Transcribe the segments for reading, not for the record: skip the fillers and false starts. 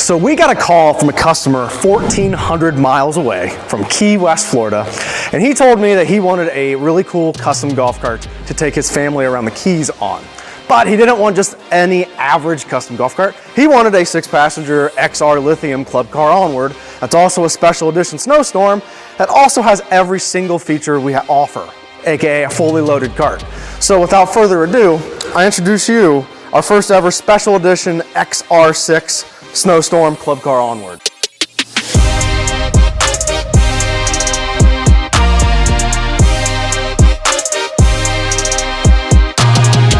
So we got a call from a customer 1,400 miles away from Key West, Florida, and he told me that he wanted a really cool custom golf cart to take his family around the Keys on. But he didn't want just any average custom golf cart. He wanted a 6-passenger XR lithium club car Onward. That's also a special edition Snowstorm that also has every single feature we offer, aka a fully loaded cart. So without further ado, I introduce you our first ever special edition XR6 Snowstorm club car Onward.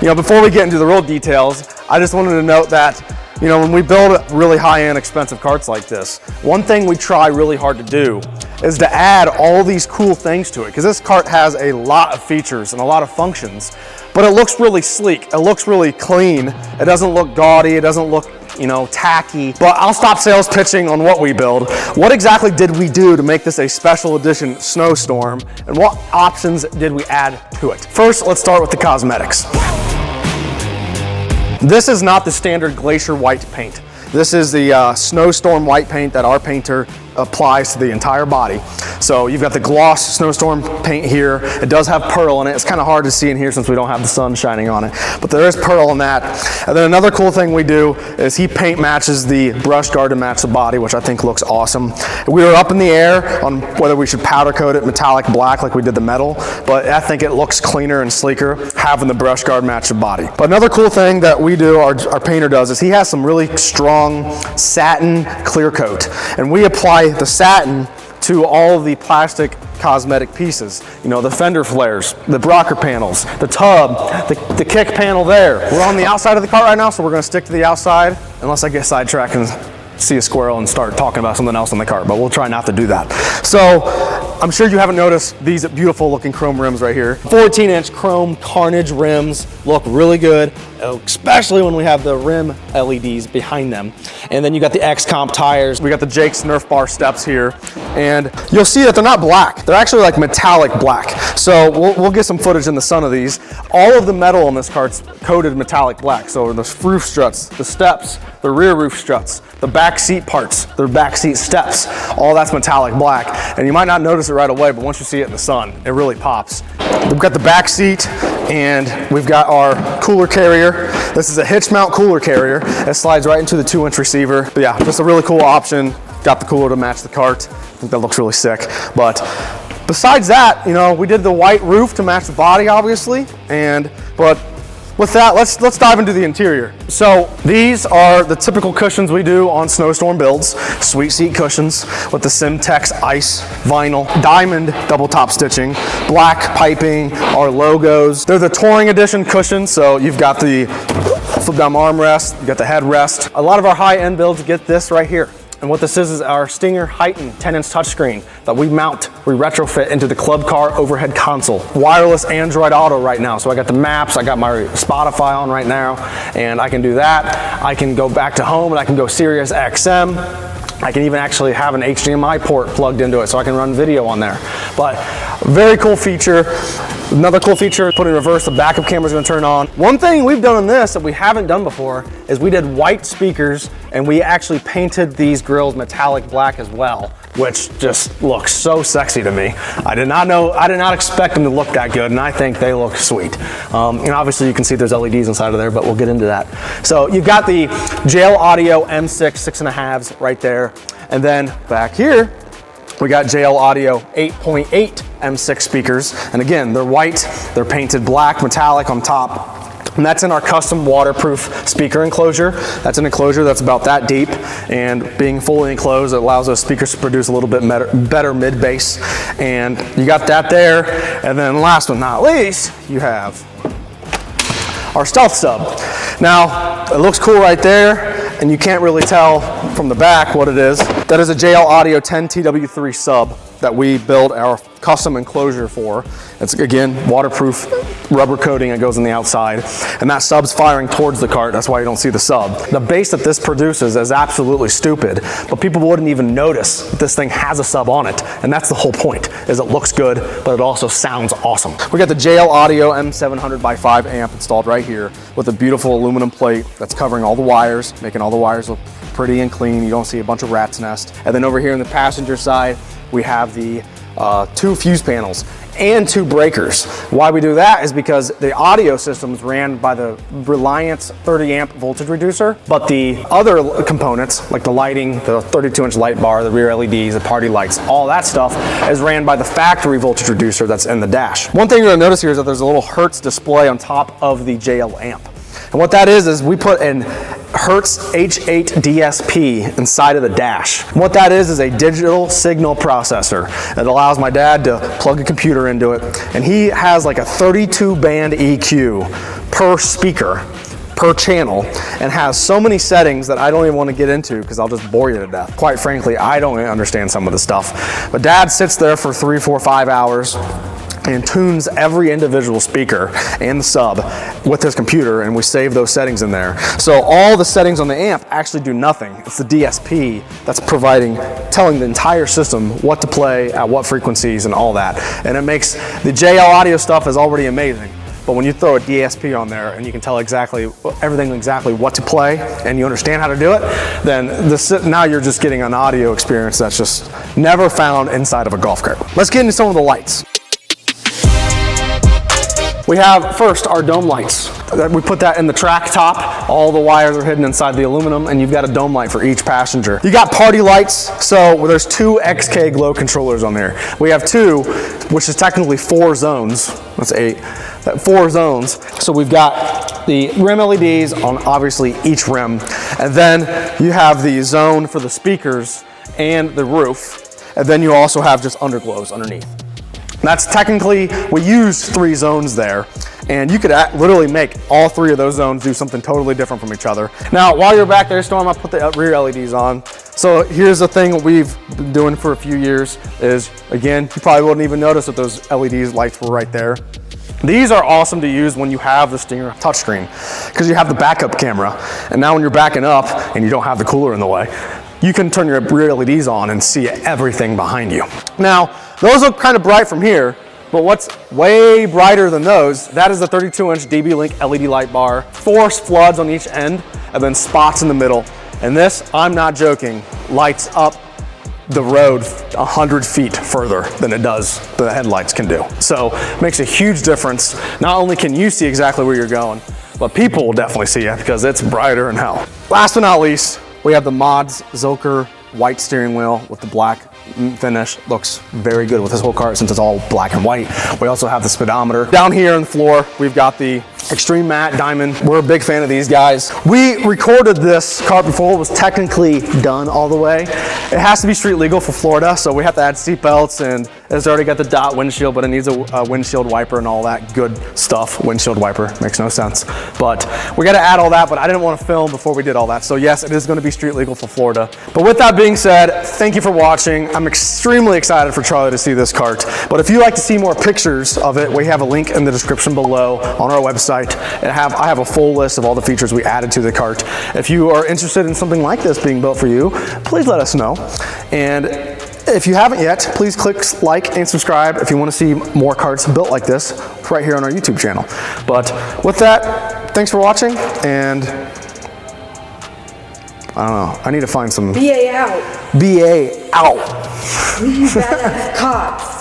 You know, before we get into the real details, I just wanted to note that, you know, when we build really high-end expensive carts like this, one thing we try really hard to do is to add all these cool things to it, because this cart has a lot of features and a lot of functions, but it looks really sleek, it looks really clean, it doesn't look gaudy, it doesn't look, you know, tacky. But I'll stop sales pitching on what we build. What exactly did we do to make this a special edition Snowstorm, and what options did we add to it? First, let's start with the cosmetics. This is not the standard glacier white paint. This is the Snowstorm white paint that our painter applies to the entire body. So you've got the gloss Snowstorm paint here. It does have pearl in it. It's kind of hard to see in here since we don't have the sun shining on it, but there is pearl in that. And then another cool thing we do is he paint matches the brush guard to match the body, which I think looks awesome. We were up in the air on whether we should powder coat it metallic black like we did the metal, but I think it looks cleaner and sleeker having the brush guard match the body. But another cool thing that we do, our painter does, is he has some really strong satin clear coat, and we apply the satin to all of the plastic cosmetic pieces. You know, the fender flares, the rocker panels, the tub, the kick panel there. We're on the outside of the cart right now, so we're gonna stick to the outside unless I get sidetracked and see a squirrel and start talking about something else on the cart, but we'll try not to do that. So I'm sure you haven't noticed these beautiful looking chrome rims right here. 14-inch chrome Carnage rims look really good, especially when we have the rim LEDs behind them. And then you got the X-Comp tires. We got the Jake's Nerf bar steps here. And you'll see that they're not black. They're actually like metallic black. So we'll get some footage in the sun of these. All of the metal on this cart's coated metallic black. So the roof struts, the steps, the rear roof struts, the back seat parts, the back seat steps, all that's metallic black. And you might not notice it right away, but once you see it in the sun, it really pops. We've got the back seat, and we've got our cooler carrier. This is a hitch mount cooler carrier. It slides right into the 2-inch receiver. But yeah, just a really cool option. Got the cooler to match the cart. I think that looks really sick. But besides that, you know, we did the white roof to match the body, obviously. But with that, let's dive into the interior. So these are the typical cushions we do on Snowstorm builds. Sweet seat cushions with the Simtex Ice vinyl, diamond double top stitching, black piping, our logos. They're the touring edition cushions, so you've got the flip down armrest, you got the headrest. A lot of our high-end builds get this right here. And what this is our Stinger Heighten 10-inch touchscreen that we retrofit into the club car overhead console. Wireless Android Auto right now. So I got the maps, I got my Spotify on right now, and I can do that. I can go back to home and I can go Sirius XM. I can even actually have an HDMI port plugged into it so I can run video on there. But very cool feature. Another cool feature, put in reverse, the backup camera's gonna turn on. One thing we've done in this that we haven't done before is we did white speakers, and we actually painted these grills metallic black as well, which just looks so sexy to me. I did not expect them to look that good, and I think they look sweet. And obviously you can see there's LEDs inside of there, but we'll get into that. So you've got the JL Audio M6 6.5s right there. And then back here, we got JL Audio 8.8 M6 speakers. And again, they're white, they're painted black, metallic on top. And that's in our custom waterproof speaker enclosure. That's an enclosure that's about that deep, and being fully enclosed, it allows those speakers to produce a little bit better mid-bass. And you got that there. And then last but not least, you have our stealth sub. Now, it looks cool right there, and you can't really tell from the back what it is. That is a JL Audio 10TW3 sub that we build our custom enclosure for. It's again waterproof rubber coating that goes on the outside, and that sub's firing towards the cart. That's why you don't see the sub. The bass that this produces is absolutely stupid, but people wouldn't even notice that this thing has a sub on it, and that's the whole point, is it looks good, but it also sounds awesome. We got the JL Audio M700x5 amp installed right here with a beautiful aluminum plate that's covering all the wires, making all the wires look pretty and clean. You don't see a bunch of rat's nest. And then over here on the passenger side, we have the 2 fuse panels and 2 breakers. Why we do that is because the audio system's ran by the Reliance 30 amp voltage reducer, but the other components like the lighting, the 32-inch light bar, the rear LEDs, the party lights, all that stuff is ran by the factory voltage reducer that's in the dash. One thing you're gonna notice here is that there's a little Hertz display on top of the JL amp. And what that is we put an Hertz H8 DSP inside of the dash. And what that is a digital signal processor that allows my dad to plug a computer into it. And he has like a 32 band EQ per speaker, per channel, and has so many settings that I don't even want to get into because I'll just bore you to death. Quite frankly, I don't understand some of the stuff. But Dad sits there for 3, 4, 5 hours and tunes every individual speaker and the sub with his computer, and we save those settings in there. So all the settings on the amp actually do nothing. It's the DSP that's telling the entire system what to play at what frequencies and all that. And it makes the JL audio stuff is already amazing. But when you throw a DSP on there and you can tell everything exactly what to play and you understand how to do it, then now you're just getting an audio experience that's just never found inside of a golf cart. Let's get into some of the lights. We have first our dome lights. We put that in the track top. All the wires are hidden inside the aluminum, and you've got a dome light for each passenger. You got party lights, so there's 2 XK glow controllers on there. We have 2, which is technically 4 zones. That's 8. 4 zones. So we've got the rim LEDs on obviously each rim, and then you have the zone for the speakers and the roof, and then you also have just underglows underneath. That's technically, we use 3 zones there, and you could literally make all 3 of those zones do something totally different from each other. Now, while you're back there, Storm, I'll put the rear LEDs on. So here's the thing we've been doing for a few years is, again, you probably wouldn't even notice that those LED lights were right there. These are awesome to use when you have the Stinger touchscreen, because you have the backup camera, and now when you're backing up and you don't have the cooler in the way, you can turn your rear LEDs on and see everything behind you. Now, those look kind of bright from here, but what's way brighter than those, that is the 32-inch DB-Link LED light bar, 4 floods on each end, and then spots in the middle. And this, I'm not joking, lights up the road 100 feet further than it does the headlights can do. So it makes a huge difference. Not only can you see exactly where you're going, but people will definitely see you because it's brighter than hell. Last but not least, we have the Mods Zilker white steering wheel with the black finish. Looks very good with this whole cart since it's all black and white. We also have the speedometer. Down here on the floor, we've got the Extreme Matte Diamond. We're a big fan of these guys. We recorded this cart before it was technically done all the way. It has to be street legal for Florida, so we have to add seat belts, and it's already got the dot windshield, but it needs a windshield wiper and all that good stuff. Windshield wiper makes no sense, but we got to add all that, but I didn't want to film before we did all that. So yes, it is going to be street legal for Florida. But with that being said, thank you for watching. I'm extremely excited for Charlie to see this cart, but if you'd like to see more pictures of it, we have a link in the description below on our website. I have a full list of all the features we added to the cart. If you are interested in something like this being built for you, please let us know. And if you haven't yet, please click like and subscribe if you want to see more carts built like this right here on our YouTube channel. But with that, thanks for watching, and I don't know, I need to find some... BA out. BA out. Badass cops.